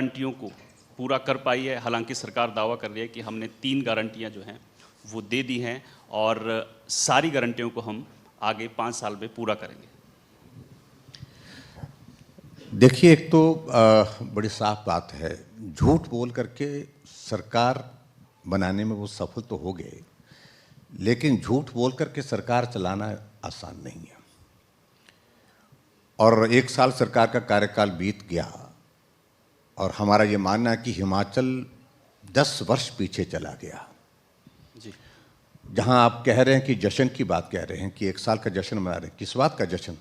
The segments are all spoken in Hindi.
गारंटियों को पूरा कर पाई है। हालांकि सरकार दावा कर रही है कि हमने 3 गारंटियां जो हैं वो दे दी हैं और सारी गारंटियों को हम आगे 5 साल में पूरा करेंगे। देखिए, एक तो बड़ी साफ बात है, झूठ बोल करके सरकार बनाने में वो सफल तो हो गए, लेकिन झूठ बोल करके सरकार चलाना आसान नहीं है। और 1 साल सरकार का कार्यकाल बीत गया और हमारा ये मानना है कि हिमाचल 10 वर्ष पीछे चला गया। जी, जहां आप कह रहे हैं कि जश्न की बात कह रहे हैं कि 1 साल का जश्न मना रहे हैं, किस बात का जश्न?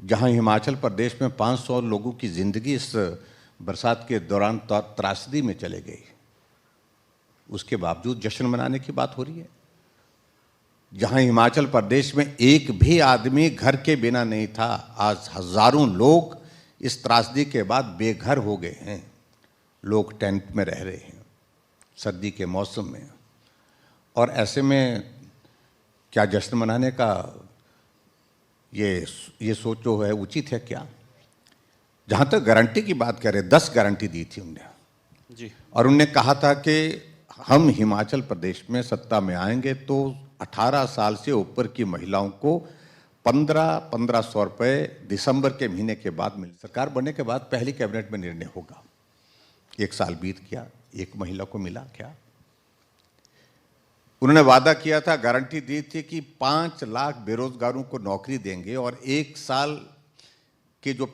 जहां हिमाचल प्रदेश में 500 लोगों की जिंदगी इस बरसात के दौरान त्रासदी में चले गई, उसके बावजूद जश्न मनाने की बात हो रही है। जहां हिमाचल प्रदेश में एक भी आदमी घर के बिना नहीं था, आज हजारों लोग इस त्रासदी के बाद बेघर हो गए हैं। लोग टेंट में रह रहे हैं सर्दी के मौसम में, और ऐसे में क्या जश्न मनाने का ये सोच जो है उचित है क्या? जहां तक गारंटी की बात कर रहे, 10 गारंटी दी थी उन्होंने जी, और उन्होंने कहा था कि हम हिमाचल प्रदेश में सत्ता में आएंगे तो 18 साल से ऊपर की महिलाओं को 1500 रुपये दिसंबर के महीने के बाद मिल। सरकार बनने के बाद पहली कैबिनेट में निर्णय होगा। 1 साल बीत गया, एक महिला को मिला क्या? उन्होंने वादा किया था, गारंटी दी थी कि 5 लाख बेरोजगारों को नौकरी देंगे और 1 साल के जो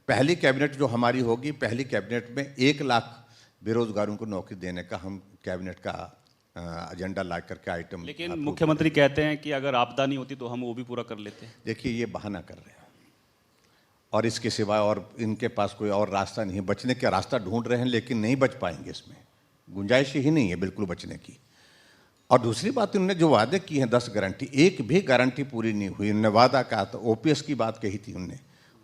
पहली कैबिनेट जो हमारी होगी, पहली कैबिनेट में 1 लाख बेरोजगारों को नौकरी देने का हम कैबिनेट का एजेंडा ला करके आइटम। लेकिन मुख्यमंत्री कहते हैं कि अगर आपदा नहीं होती तो हम वो भी पूरा कर लेते हैं। देखिए, ये बहाना कर रहे हैं और इसके सिवाय और इनके पास कोई और रास्ता नहीं है। बचने का रास्ता ढूंढ रहे हैं लेकिन नहीं बच पाएंगे, इसमें गुंजाइश ही नहीं है बिल्कुल बचने की। और दूसरी बात, उन्होंने जो वादे किए हैं 10 गारंटी, एक भी गारंटी पूरी नहीं हुई। उन्होंने वादा कहा था, ओपीएस की बात कही थी उन्होंने।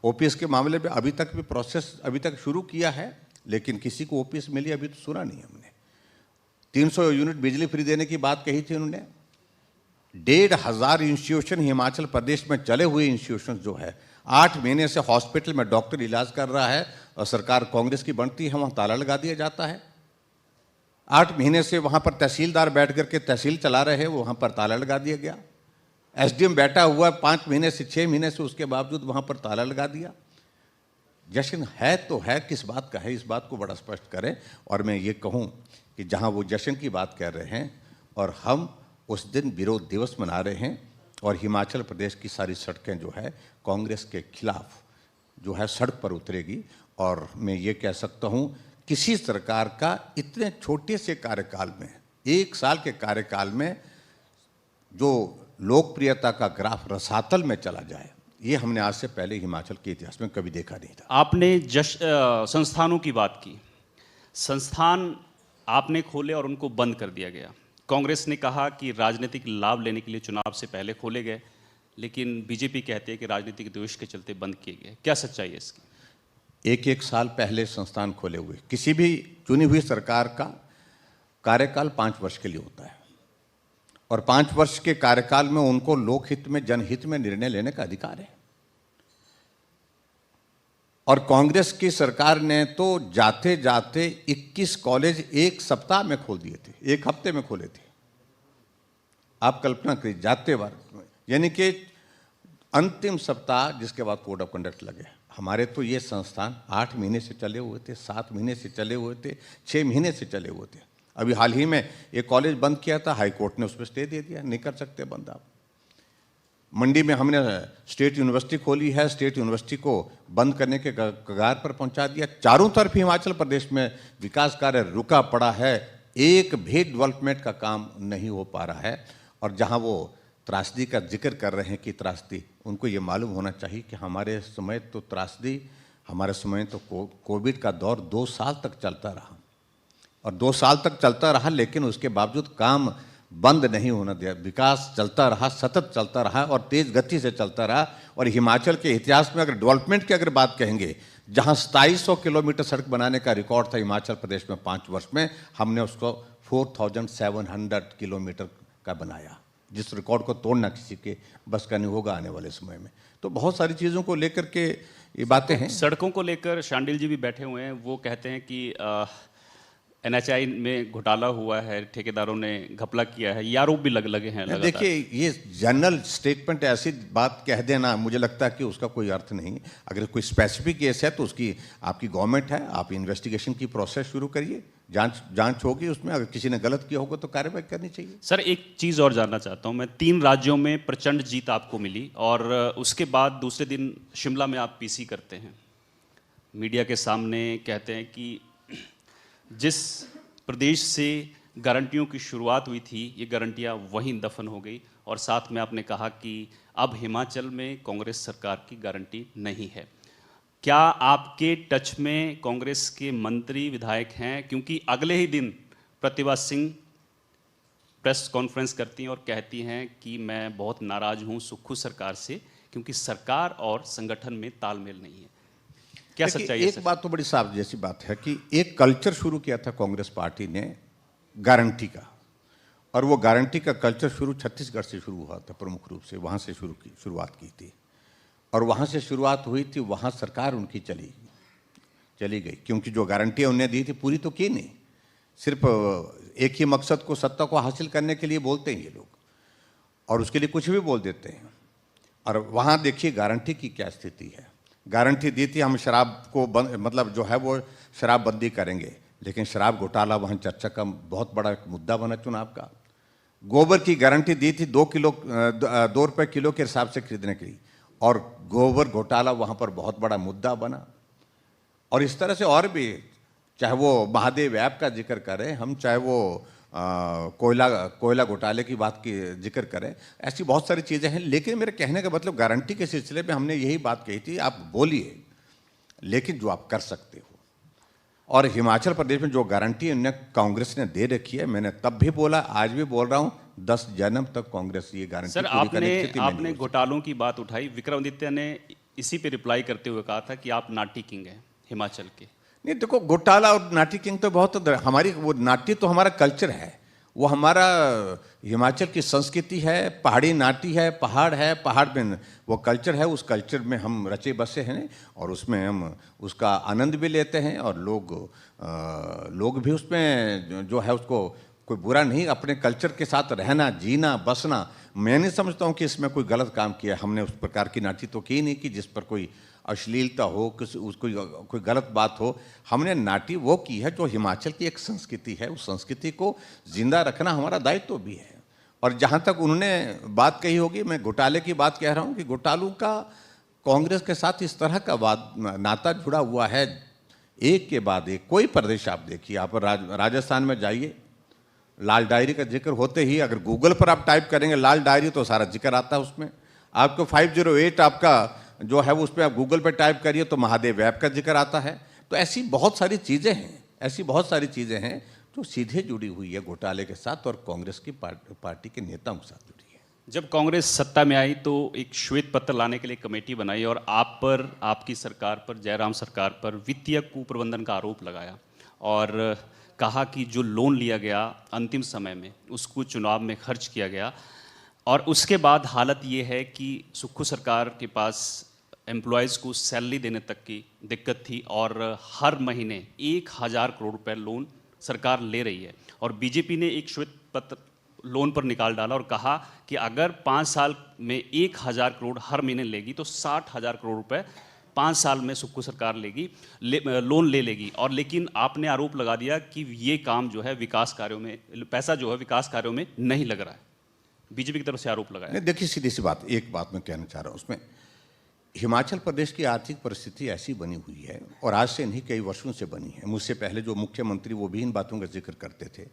ओपीएस के मामले में अभी तक भी प्रोसेस अभी तक शुरू किया है, लेकिन किसी को ओपीएस मिली अभी तो सुना नहीं हमने। 300 यूनिट बिजली फ्री देने की बात कही थी उन्होंने। 1500 इंस्टीट्यूशन हिमाचल प्रदेश में चले हुए इंस्टीट्यूशन जो है, 8 महीने से हॉस्पिटल में डॉक्टर इलाज कर रहा है और सरकार कांग्रेस की बनती है, वहां ताला लगा दिया जाता है। 8 महीने से वहां पर तहसीलदार बैठ करके तहसील चला रहे हैं, वहां पर ताला लगा दिया गया। एसडीएम बैठा हुआ 5 महीने से 6 महीने से, उसके बावजूद वहां पर ताला लगा दिया। जश्न है तो है, किस बात का है, इस बात को बड़ा स्पष्ट करें। और मैं ये कहूं कि जहां वो जश्न की बात कर रहे हैं और हम उस दिन विरोध दिवस मना रहे हैं और हिमाचल प्रदेश की सारी सड़कें जो है कांग्रेस के खिलाफ जो है सड़क पर उतरेगी। और मैं ये कह सकता हूं, किसी सरकार का इतने छोटे से कार्यकाल में, 1 साल के कार्यकाल में जो लोकप्रियता का ग्राफ रसातल में चला जाए, ये हमने आज से पहले हिमाचल के इतिहास में कभी देखा नहीं था। आपने संस्थानों की बात की। संस्थान आपने खोले और उनको बंद कर दिया गया। कांग्रेस ने कहा कि राजनीतिक लाभ लेने के लिए चुनाव से पहले खोले गए, लेकिन बीजेपी कहती है कि राजनीतिक द्वेष के चलते बंद किए गए। क्या सच्चाई है इसकी? 1 साल पहले संस्थान खोले हुए, किसी भी चुनी हुई सरकार का कार्यकाल 5 वर्ष के लिए होता है और 5 वर्ष के कार्यकाल में उनको लोकहित में, जनहित में निर्णय लेने का अधिकार है। और कांग्रेस की सरकार ने तो जाते जाते 21 कॉलेज 1 सप्ताह में खोल दिए थे, 1 हफ्ते में खोले थे। आप कल्पना करिए, जाते बार, यानी कि अंतिम सप्ताह, जिसके बाद कोड ऑफ कंडक्ट लगे। हमारे तो ये संस्थान 8 महीने से चले हुए थे, 7 महीने से चले हुए थे, 6 महीने से चले हुए थे। अभी हाल ही में एक कॉलेज बंद किया था, हाई कोर्ट ने उस पर स्टे दे दिया, नहीं कर सकते बंद आप। मंडी में हमने स्टेट यूनिवर्सिटी खोली है, स्टेट यूनिवर्सिटी को बंद करने के कगार पर पहुंचा दिया। चारों तरफ हिमाचल प्रदेश में विकास कार्य रुका पड़ा है, एक भी डेवलपमेंट का काम नहीं हो पा रहा है। और जहां वो त्रासदी का जिक्र कर रहे हैं कि त्रासदी, उनको ये मालूम होना चाहिए कि हमारे समय तो त्रासदी, हमारे समय तो कोविड का दौर 2 साल तक चलता रहा और 2 साल तक चलता रहा, लेकिन उसके बावजूद काम बंद नहीं होना दिया। विकास चलता रहा, सतत चलता रहा और तेज गति से चलता रहा। और हिमाचल के इतिहास में अगर डेवलपमेंट की अगर बात कहेंगे, जहां 2700 किलोमीटर सड़क बनाने का रिकॉर्ड था हिमाचल प्रदेश में 5 वर्ष में, हमने उसको 4700 किलोमीटर का बनाया, जिस रिकॉर्ड को तोड़ना किसी के बस का नहीं होगा आने वाले समय में। तो बहुत सारी चीज़ों को लेकर के ये बातें हैं। सड़कों को लेकर शांडिल जी भी बैठे हुए हैं, वो कहते हैं कि एनएचआई में घोटाला हुआ है, ठेकेदारों ने घपला किया है, ये आरोप भी लगे हैं लगातार। देखिए, ये जनरल स्टेटमेंट ऐसी बात कह देना, मुझे लगता है कि उसका कोई अर्थ नहीं। अगर कोई स्पेसिफिक केस है तो उसकी आपकी गवर्नमेंट है, आप इन्वेस्टिगेशन की प्रोसेस शुरू करिए, जांच होगी उसमें, अगर किसी ने गलत किया होगा तो कार्रवाई करनी चाहिए। सर एक चीज़ और जानना चाहता हूँ मैं, 3 राज्यों में प्रचंड जीत आपको मिली और उसके बाद दूसरे दिन शिमला में आप पीसी करते हैं, मीडिया के सामने कहते हैं कि जिस प्रदेश से गारंटियों की शुरुआत हुई थी, ये गारंटियाँ वहीं दफन हो गई, और साथ में आपने कहा कि अब हिमाचल में कांग्रेस सरकार की गारंटी नहीं है। क्या आपके टच में कांग्रेस के मंत्री विधायक हैं? क्योंकि अगले ही दिन प्रतिभा सिंह प्रेस कॉन्फ्रेंस करती हैं और कहती हैं कि मैं बहुत नाराज़ हूं सुक्खू सरकार से, क्योंकि सरकार और संगठन में तालमेल नहीं है। क्या सच्चाई है? एक बात तो बड़ी साफ जैसी बात है कि एक कल्चर शुरू किया था कांग्रेस पार्टी ने गारंटी का, और वो गारंटी का कल्चर शुरू छत्तीसगढ़ से शुरू हुआ था, प्रमुख रूप से वहाँ से शुरुआत की थी, और वहाँ से शुरुआत हुई थी, वहाँ सरकार उनकी चली गई, क्योंकि जो गारंटियाँ उन्हें दी थी पूरी तो की नहीं, सिर्फ एक ही मकसद को, सत्ता को हासिल करने के लिए बोलते हैं ये लोग, और उसके लिए कुछ भी बोल देते हैं। और वहाँ देखिए गारंटी की क्या स्थिति है। गारंटी दी थी हम शराब को मतलब जो है वो शराब बंदी करेंगे, लेकिन शराब घोटाला वहाँ चर्चा का बहुत बड़ा एक मुद्दा बना चुनाव का। गोबर की गारंटी दी थी 2 रुपये किलो के हिसाब से खरीदने के लिए, और गोबर घोटाला वहाँ पर बहुत बड़ा मुद्दा बना। और इस तरह से और भी, चाहे वो महादेव ऐप का जिक्र करें हम, चाहे वो कोयला घोटाले की बात की जिक्र करें, ऐसी बहुत सारी चीज़ें हैं। लेकिन मेरे कहने का मतलब गारंटी के सिलसिले में हमने यही बात कही थी, आप बोलिए लेकिन जो आप कर सकते हो। और हिमाचल प्रदेश में जो गारंटी उन्हें कांग्रेस ने दे रखी है, मैंने तब भी बोला, आज भी बोल रहा हूँ, 10 जन्म तक कांग्रेस ये गारंटी सर आपने घोटालों की बात उठाई, विक्रमादित्य ने इसी पे रिप्लाई करते हुए कहा था कि आप नाटी किंग हैं हिमाचल के। नहीं, देखो घोटाला और नाटी किंग तो बहुत, हमारी वो नाटी तो हमारा कल्चर है, वो हमारा हिमाचल की संस्कृति है, पहाड़ी नाटी है, पहाड़ में वो कल्चर है, उस कल्चर में हम रचे बसे हैं, और उसमें हम उसका आनंद भी लेते हैं, और लोग भी उसमें जो है उसको कोई बुरा नहीं, अपने कल्चर के साथ रहना, जीना, बसना। मैं नहीं समझता हूँ कि इसमें कोई गलत काम किया। हमने उस प्रकार की नाटी तो की नहीं कि जिस पर कोई अश्लीलता हो, कोई गलत बात हो। हमने नाटी वो की है जो हिमाचल की एक संस्कृति है, उस संस्कृति को जिंदा रखना हमारा दायित्व भी है। और जहाँ तक उन्होंने बात कही होगी, मैं घोटाले की बात कह रहा हूँ कि घोटालों का कांग्रेस के साथ इस तरह का नाता जुड़ा हुआ है, एक के बाद एक। कोई प्रदेश आप देखिए, आप राजस्थान में जाइए, लाल डायरी का जिक्र होते ही अगर गूगल पर आप टाइप करेंगे लाल डायरी तो सारा जिक्र आता है उसमें। आपको 508 आपका जो है वो उस पर आप गूगल पे टाइप करिए तो महादेव ऐप का जिक्र आता है। तो ऐसी बहुत सारी चीज़ें हैं जो सीधे जुड़ी हुई है घोटाले के साथ और कांग्रेस की पार्टी के नेताओं के साथ जुड़ी है। जब कांग्रेस सत्ता में आई तो एक श्वेत पत्र लाने के लिए कमेटी बनाई और आप पर, आपकी सरकार पर, जयराम सरकार पर वित्तीय कुप्रबंधन का आरोप लगाया और कहा कि जो लोन लिया गया अंतिम समय में उसको चुनाव में खर्च किया गया। और उसके बाद हालत ये है कि सुक्खू सरकार के पास एम्प्लॉयज़ को सैलरी देने तक की दिक्कत थी और हर महीने 1000 करोड़ रुपए लोन सरकार ले रही है। और बीजेपी ने एक श्वेत पत्र लोन पर निकाल डाला और कहा कि अगर 5 साल में 1000 करोड़ हर महीने लेगी तो 60,000 करोड़ रुपए 5 साल में सुक्खू सरकार लोन ले लेगी। और लेकिन आपने आरोप लगा दिया कि ये काम जो है विकास कार्यों में, पैसा जो है विकास कार्यों में नहीं लग रहा है। बीजेपी की तरफ से आरोप लगाया। देखिए सीधी सी बात, एक बात मैं कहना चाह रहा हूँ, उसमें हिमाचल प्रदेश की आर्थिक परिस्थिति ऐसी बनी हुई है और आज से नहीं कई वर्षों से बनी है। मुझसे पहले जो मुख्यमंत्री वो भी इन बातों का जिक्र करते थे।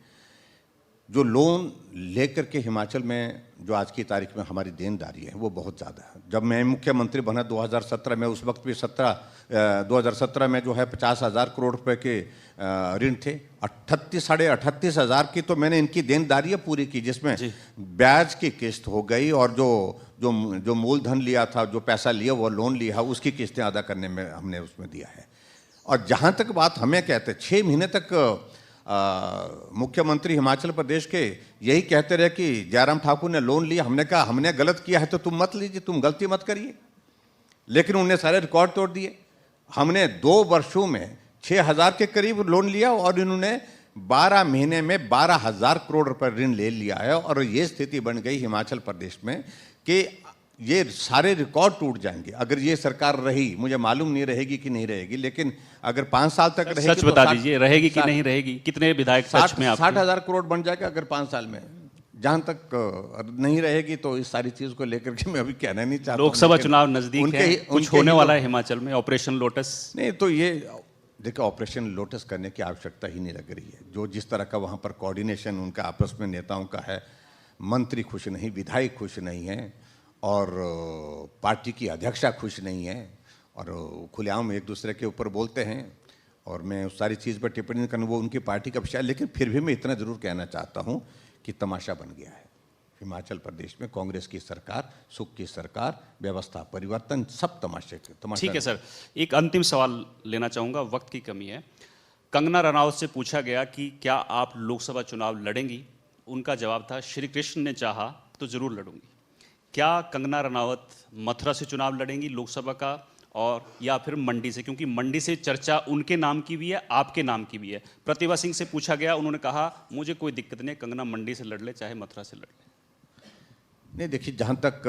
जो लोन लेकर के हिमाचल में जो आज की तारीख में हमारी देनदारी है वो बहुत ज़्यादा है। जब मैं मुख्यमंत्री बना 2017 में, उस वक्त भी 2017 में जो है 50,000 करोड़ रुपए के ऋण थे। 38,500 की तो मैंने इनकी देनदारियाँ पूरी की, जिसमें ब्याज की किस्त हो गई और जो मूलधन लिया था, जो पैसा लिया वो लोन लिया, उसकी किस्तें अदा करने में हमने उसमें दिया है। और जहाँ तक बात हमें कहते 6 महीने तक मुख्यमंत्री हिमाचल प्रदेश के यही कहते रहे कि जयराम ठाकुर ने लोन लिया। हमने कहा हमने गलत किया है तो तुम मत लीजिए, तुम गलती मत करिए। लेकिन उन्होंने सारे रिकॉर्ड तोड़ दिए। हमने 2 वर्षों में 6,000 के करीब लोन लिया और इन्होंने 12 महीने में 12,000 करोड़ रुपए ऋण ले लिया है। और ये स्थिति बन गई हिमाचल प्रदेश में कि ये सारे रिकॉर्ड टूट जाएंगे अगर ये सरकार रही। मुझे मालूम नहीं रहेगी कि नहीं रहेगी, लेकिन अगर 5 साल तक रहेगी सच बता दीजिए, रहेगी कि नहीं रहेगी? कितने विधायक सच में? 60,000 करोड़ बन जाएगा अगर 5 साल में। जहां तक नहीं रहेगी तो इस सारी चीज को लेकर के मैं अभी कहना नहीं चाहता। लोकसभा चुनाव नजदीक है, कुछ होने वाला है हिमाचल में, ऑपरेशन लोटस? नहीं, तो ये देखो, ऑपरेशन लोटस करने की आवश्यकता ही नहीं लग रही है। जो जिस तरह का वहाँ पर कोऑर्डिनेशन उनका आपस में नेताओं का है, मंत्री खुश नहीं, विधायक खुश नहीं है, और पार्टी की अध्यक्षा खुश नहीं है, और खुलेआम एक दूसरे के ऊपर बोलते हैं। और मैं उस सारी चीज़ पर टिप्पणी नहीं करूँ, वो उनकी पार्टी का विषय है। लेकिन फिर भी मैं इतना ज़रूर कहना चाहता हूँ कि तमाशा बन गया है हिमाचल प्रदेश में। कांग्रेस की सरकार, सुख की सरकार, व्यवस्था परिवर्तन, सब तमाशा। ठीक है सर, एक अंतिम सवाल लेना चाहूँगा, वक्त की कमी है। कंगना रनौत से पूछा गया कि क्या आप लोकसभा चुनाव लड़ेंगी? उनका जवाब था, श्री कृष्ण ने चाहा तो जरूर लड़ूंगी। क्या कंगना रनौत मथुरा से चुनाव लड़ेंगी लोकसभा का, और या फिर मंडी से? क्योंकि मंडी से चर्चा उनके नाम की भी है, आपके नाम की भी है। प्रतिभा सिंह से पूछा गया, उन्होंने कहा मुझे कोई दिक्कत नहीं, कंगना मंडी से लड़ ले चाहे मथुरा से लड़ ले। नहीं, देखिए, जहाँ तक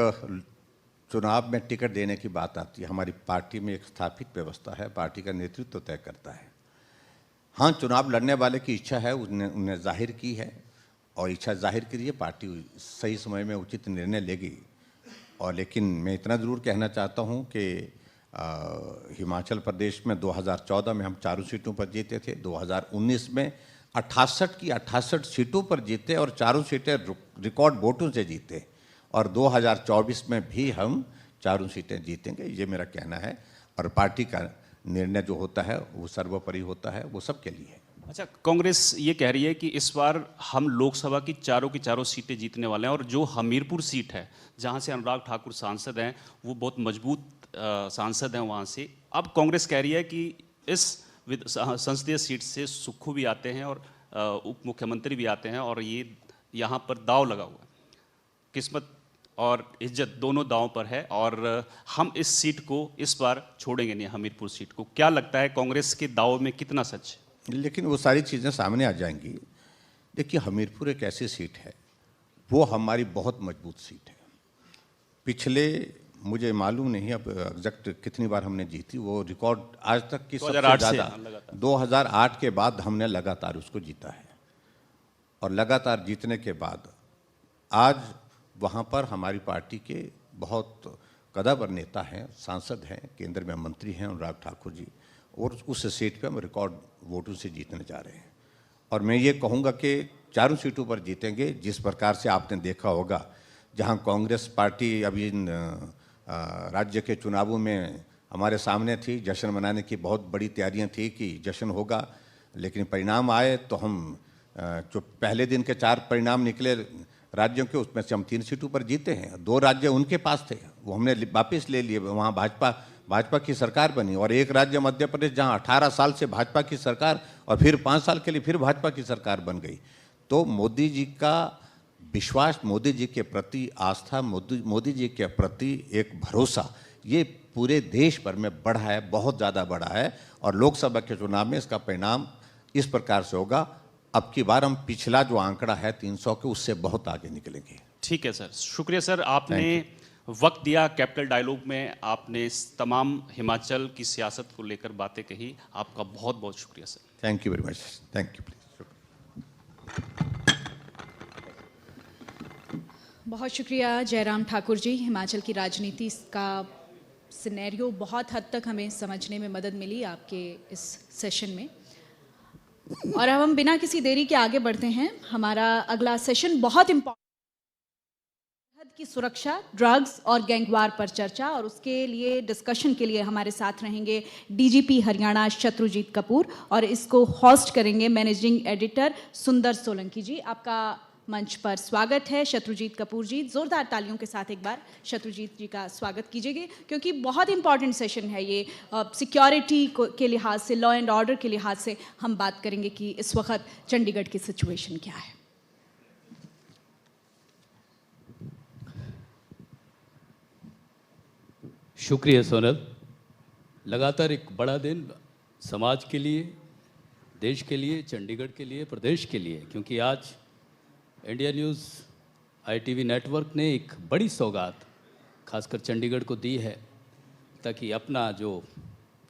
चुनाव में टिकट देने की बात आती है, हमारी पार्टी में एक स्थापित व्यवस्था है, पार्टी का नेतृत्व तय करता है। हाँ, चुनाव लड़ने वाले की इच्छा है, उन्हें जाहिर की है, और इच्छा जाहिर करिए, पार्टी सही समय में उचित निर्णय लेगी। और लेकिन मैं इतना ज़रूर कहना चाहता हूँ कि हिमाचल प्रदेश में 2014 में हम 4 सीटों पर जीते थे, 2019 में 68 की 68 सीटों पर जीते और 4 सीटें रिकॉर्ड वोटों से जीते, और 2024 में भी हम 4 सीटें जीतेंगे, ये मेरा कहना है। और पार्टी का निर्णय जो होता है वो सर्वोपरि होता है, वो सबके लिए है। अच्छा, कांग्रेस ये कह रही है कि इस बार हम लोकसभा की चारों सीटें जीतने वाले हैं, और जो हमीरपुर सीट है जहां से अनुराग ठाकुर सांसद हैं, वो बहुत मजबूत सांसद हैं वहां से। अब कांग्रेस कह रही है कि इस संसदीय सीट से सुक्खू भी आते हैं और उप मुख्यमंत्री भी आते हैं, और ये यहाँ पर दाव लगा हुआ है, किस्मत और इज्जत दोनों दांव पर है, और हम इस सीट को इस बार छोड़ेंगे नहीं, हमीरपुर सीट को। क्या लगता है कांग्रेस के दाव में कितना सच है? लेकिन वो सारी चीज़ें सामने आ जाएंगी। देखिए, हमीरपुर एक ऐसी सीट है, वो हमारी बहुत मजबूत सीट है। पिछले, मुझे मालूम नहीं अब एग्जैक्ट कितनी बार हमने जीती, वो रिकॉर्ड आज तक की सबसे ज़्यादा 2008 के बाद हमने लगातार उसको जीता है। और लगातार जीतने के बाद आज वहाँ पर हमारी पार्टी के बहुत कदावर नेता हैं, सांसद हैं, केंद्र में मंत्री हैं अनुराग ठाकुर जी, और उस सीट पे हम रिकॉर्ड वोटों से जीतने जा रहे हैं। और मैं ये कहूँगा कि 4 सीटों पर जीतेंगे। जिस प्रकार से आपने देखा होगा, जहाँ कांग्रेस पार्टी अभी राज्य के चुनावों में हमारे सामने थी, जश्न मनाने की बहुत बड़ी तैयारियां थी कि जश्न होगा, लेकिन परिणाम आए तो हम जो पहले दिन के 4 परिणाम निकले राज्यों के, उसमें से हम 3 सीटों पर जीते हैं। 2 राज्य उनके पास थे, वो हमने वापस ले लिए, वहाँ भाजपा की सरकार बनी। और एक राज्य मध्य प्रदेश, जहाँ 18 साल से भाजपा की सरकार और फिर 5 साल के लिए फिर भाजपा की सरकार बन गई। तो मोदी जी का विश्वास, मोदी जी के प्रति आस्था, मोदी जी के प्रति एक भरोसा, ये पूरे देश भर में बढ़ा है, बहुत ज़्यादा बढ़ा है। और लोकसभा के चुनाव में इसका परिणाम इस प्रकार से होगा, अब की बार हम पिछला जो आंकड़ा है 300 के, उससे बहुत आगे निकलेंगे। ठीक है सर, शुक्रिया सर, आपने वक्त दिया। कैपिटल डायलॉग में आपने इस तमाम हिमाचल की सियासत को लेकर बातें कही, आपका बहुत बहुत शुक्रिया sir. Thank you very much, thank you. Please, बहुत शुक्रिया जयराम ठाकुर जी। हिमाचल की राजनीति का सिनेरियो बहुत हद तक हमें समझने में मदद मिली आपके इस सेशन में। और अब हम बिना किसी देरी के आगे बढ़ते हैं। हमारा अगला सेशन बहुत इम्पोर्टेंट, की सुरक्षा, ड्रग्स और गैंगवार पर चर्चा, और उसके लिए डिस्कशन के लिए हमारे साथ रहेंगे डीजीपी हरियाणा शत्रुजीत कपूर, और इसको होस्ट करेंगे मैनेजिंग एडिटर सुंदर सोलंकी जी। आपका मंच पर स्वागत है शत्रुजीत कपूर जी। जोरदार तालियों के साथ एक बार शत्रुजीत जी का स्वागत कीजिएगा, क्योंकि बहुत इंपॉर्टेंट सेशन है ये। सिक्योरिटी के लिहाज से, लॉ एंड ऑर्डर के लिहाज से हम बात करेंगे कि इस वक्त चंडीगढ़ की सिचुएशन क्या है। शुक्रिया सोनल। लगातार एक बड़ा दिन समाज के लिए, देश के लिए, चंडीगढ़ के लिए, प्रदेश के लिए, क्योंकि आज इंडिया न्यूज़ ITV नेटवर्क ने एक बड़ी सौगात खासकर चंडीगढ़ को दी है, ताकि अपना जो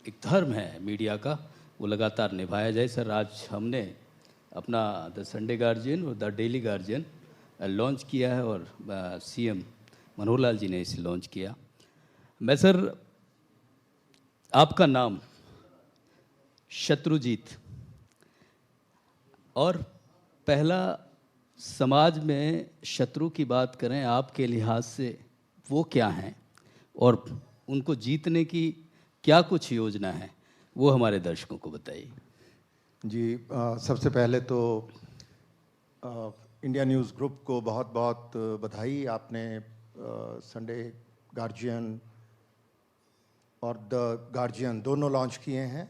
एक धर्म है मीडिया का वो लगातार निभाया जाए। सर, आज हमने अपना द संडे गार्जियन और द डेली गार्जियन लॉन्च किया है और CM मनोहर लाल जी ने इसे लॉन्च किया। मैं सर, आपका नाम शत्रुजीत, और पहला समाज में शत्रु की बात करें आपके लिहाज से वो क्या हैं और उनको जीतने की क्या कुछ योजना है, वो हमारे दर्शकों को बताइए। जी, सबसे पहले तो इंडिया न्यूज़ ग्रुप को बहुत बहुत बधाई। आपने संडे गार्जियन और द गार्जियन दोनों लॉन्च किए हैं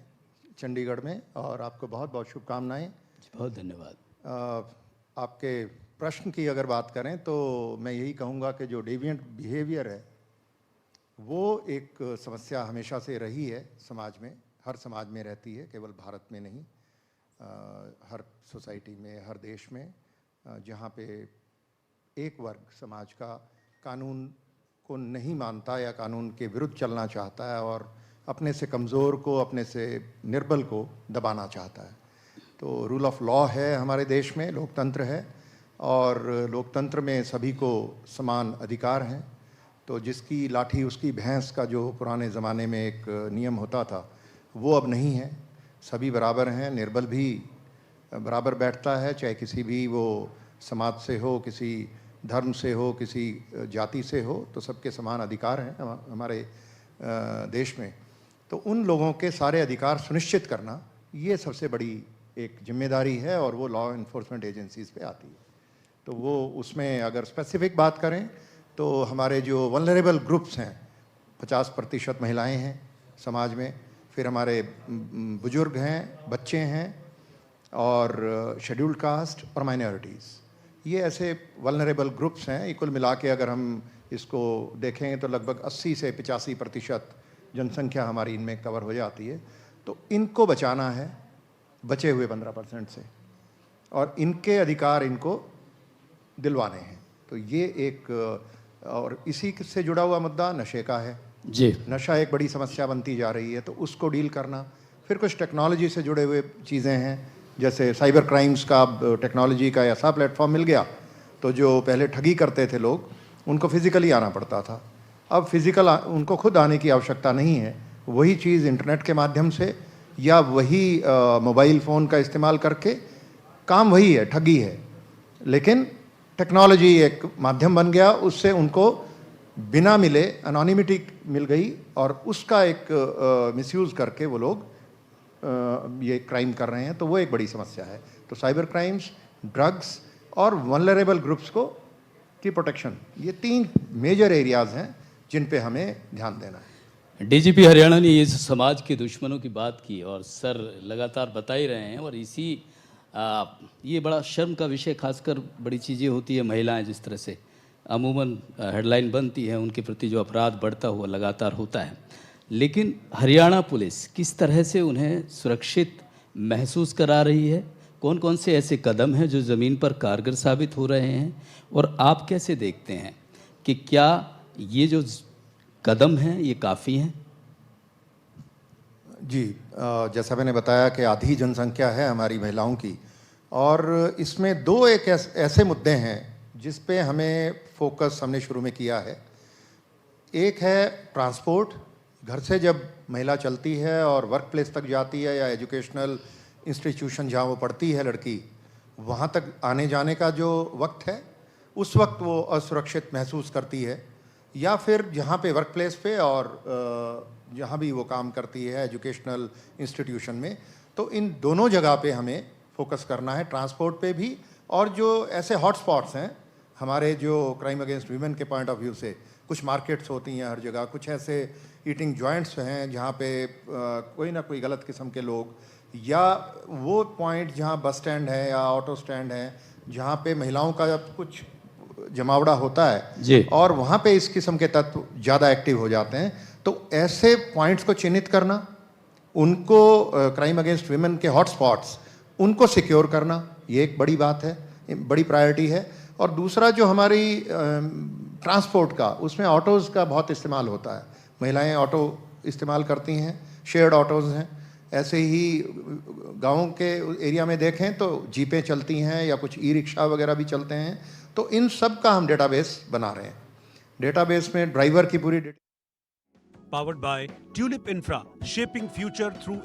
चंडीगढ़ में, और आपको बहुत बहुत शुभकामनाएं। बहुत धन्यवाद। आपके प्रश्न की अगर बात करें तो मैं यही कहूँगा कि जो डेविएंट बिहेवियर है वो एक समस्या हमेशा से रही है समाज में, हर समाज में रहती है, केवल भारत में नहीं, हर सोसाइटी में, हर देश में, जहाँ पे एक वर्ग समाज का कानून को नहीं मानता या कानून के विरुद्ध चलना चाहता है और अपने से कमज़ोर को, अपने से निर्बल को दबाना चाहता है। तो रूल ऑफ लॉ है हमारे देश में, लोकतंत्र है, और लोकतंत्र में सभी को समान अधिकार हैं। तो जिसकी लाठी उसकी भैंस का जो पुराने ज़माने में एक नियम होता था वो अब नहीं है। सभी बराबर हैं, निर्बल भी बराबर बैठता है, चाहे किसी भी वो समाज से हो, किसी धर्म से हो, किसी जाति से हो, तो सबके समान अधिकार हैं हमारे देश में। तो उन लोगों के सारे अधिकार सुनिश्चित करना ये सबसे बड़ी एक जिम्मेदारी है, और वो लॉ इन्फोर्समेंट एजेंसीज़ पे आती है। तो वो उसमें अगर स्पेसिफिक बात करें तो हमारे जो वल्नरेबल ग्रुप्स हैं, 50% महिलाएं हैं समाज में, फिर हमारे बुजुर्ग हैं, बच्चे हैं, और शेड्यूल्ड कास्ट और माइनॉरिटीज़, ये ऐसे वल्नरेबल ग्रुप्स हैं। कुल मिला के अगर हम इसको देखें तो लगभग 80 से 85% जनसंख्या हमारी इनमें कवर हो जाती है। तो इनको बचाना है बचे हुए 15% से, और इनके अधिकार इनको दिलवाने हैं। तो ये एक, और इसी से जुड़ा हुआ मुद्दा नशे का है जी। नशा एक बड़ी समस्या बनती जा रही है, तो उसको डील करना। फिर कुछ टेक्नोलॉजी से जुड़े हुए चीज़ें हैं, जैसे साइबर क्राइम्स का, टेक्नोलॉजी का ऐसा प्लेटफॉर्म मिल गया, तो जो पहले ठगी करते थे लोग, उनको फिज़िकली आना पड़ता था, अब फिज़िकल उनको खुद आने की आवश्यकता नहीं है। वही चीज़ इंटरनेट के माध्यम से या वही मोबाइल फ़ोन का इस्तेमाल करके काम वही है, ठगी है, लेकिन टेक्नोलॉजी एक माध्यम बन गया, उससे उनको बिना मिले एनोनिमिटी मिल गई, और उसका एक मिसयूज़ करके वो लोग ये क्राइम कर रहे हैं। तो वो एक बड़ी समस्या है। तो साइबर क्राइम्स, ड्रग्स और वल्नरेबल ग्रुप्स को की प्रोटेक्शन, ये 3 मेजर एरियाज़ हैं जिन पे हमें ध्यान देना है। DGP हरियाणा ने इस समाज के दुश्मनों की बात की, और सर लगातार बता ही रहे हैं, और इसी ये बड़ा शर्म का विषय, खासकर बड़ी चीज़ें होती है, महिलाएं जिस तरह से अमूमन हेडलाइन बनती है, उनके प्रति जो अपराध बढ़ता हुआ लगातार होता है, लेकिन हरियाणा पुलिस किस तरह से उन्हें सुरक्षित महसूस करा रही है, कौन कौन से ऐसे कदम हैं जो ज़मीन पर कारगर साबित हो रहे हैं, और आप कैसे देखते हैं कि क्या ये जो कदम हैं ये काफ़ी हैं? जी, जैसा मैंने बताया कि आधी जनसंख्या है हमारी महिलाओं की, और इसमें 2 एक ऐसे मुद्दे हैं जिस पे हमें फोकस हमने शुरू में किया है। एक है ट्रांसपोर्ट, घर से जब महिला चलती है और वर्क प्लेस तक जाती है, या एजुकेशनल इंस्टीट्यूशन जहाँ वो पढ़ती है लड़की, वहाँ तक आने जाने का जो वक्त है, उस वक्त वो असुरक्षित महसूस करती है, या फिर जहाँ पे वर्क प्लेस पे और जहाँ भी वो काम करती है एजुकेशनल इंस्टीट्यूशन में। तो इन दोनों जगह पे हमें फोकस करना है, ट्रांसपोर्ट पे भी, और जो ऐसे हॉटस्पॉट्स हैं हमारे जो क्राइम अगेंस्ट वीमेन के पॉइंट ऑफ व्यू से, कुछ मार्केट्स होती हैं हर जगह, कुछ ऐसे ईटिंग जॉइंट्स हैं जहाँ पे कोई ना कोई गलत किस्म के लोग, या वो पॉइंट जहाँ बस स्टैंड है या ऑटो स्टैंड है जहाँ पे महिलाओं का कुछ जमावड़ा होता है जी। और वहाँ पे इस किस्म के तत्व ज़्यादा एक्टिव हो जाते हैं। तो ऐसे पॉइंट्स को चिन्हित करना, उनको क्राइम अगेंस्ट विमेन के हॉटस्पॉट्स उनको सिक्योर करना, ये एक बड़ी बात है, बड़ी प्रायोरिटी है। और दूसरा जो हमारी ट्रांसपोर्ट का, उसमें ऑटोज़ का बहुत इस्तेमाल होता है, महिलाएं ऑटो इस्तेमाल करती हैं, शेयर्ड ऑटोज़ हैं। ऐसे ही गाँव के एरिया में देखें तो जीपें चलती हैं या कुछ ई रिक्शा वगैरह भी चलते हैं। तो इन सब का हम डेटाबेस बना रहे हैं। डेटाबेस में ड्राइवर की पूरी Powered by Tulip Infra, shaping future through